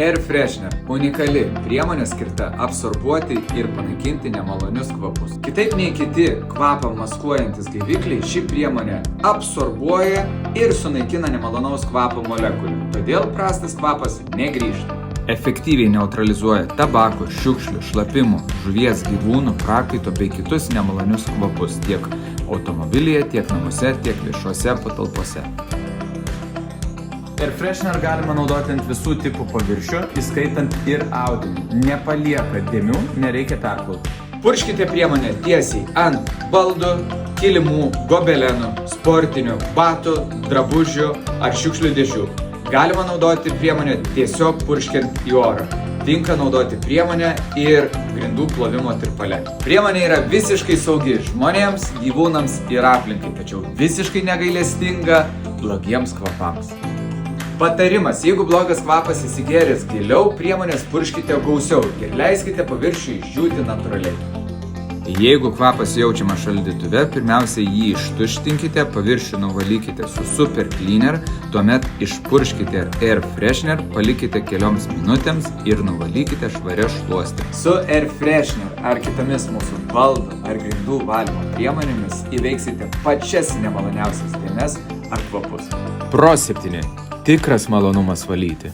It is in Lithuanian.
Air Freshener – unikali priemonė skirta absorbuoti ir panaikinti nemalonius kvapus. Kitaip nei kiti kvapą maskuojantis gaivikliai, ši priemonė absorbuoja ir sunaikina nemalonaus kvapo molekulių, todėl prastas kvapas negrįžta. Efektyviai neutralizuoja tabako, šiukšlių, šlapimų, žuvies, gyvūnų, prakaito bei kitus nemalonius kvapus tiek automobilyje, tiek namuose, tiek viešose patalpose. Air Freshener galima naudoti ant visų tipų paviršių, įskaitant ir audinį. Nepalieka dėmių, nereikia perplauti. Purškite priemonę tiesiai ant baldų, kilimų, gobelenų, sportinių, batų, drabužių ar šiukšlių dėžių. Galima naudoti priemonę tiesiog purškiant į orą. Tinka naudoti priemonę ir grindų plovimo tirpale. Priemonė yra visiškai saugi žmonėms, gyvūnams ir aplinkai, tačiau visiškai negailestinga blogiems kvapams. Patarimas, jeigu blogas kvapas įsigėręs giliau, priemonės purškite gausiau ir leiskite paviršiui išdžiūti natūraliai. Jeigu kvapas jaučiamas šaldytuve, pirmiausia jį ištuštinkite, paviršių nuvalykite su Super Cleaner, tuomet išpurškite Air Freshener, palikite kelioms minutėms ir nuvalykite švaria šluoste. Su Air Freshener ar kitomis mūsų baldų ar grindų valymo priemonėmis įveiksite pačias nemaloniausias dėmes ar kvapus. Pro 7. Tikras malonumas valyti.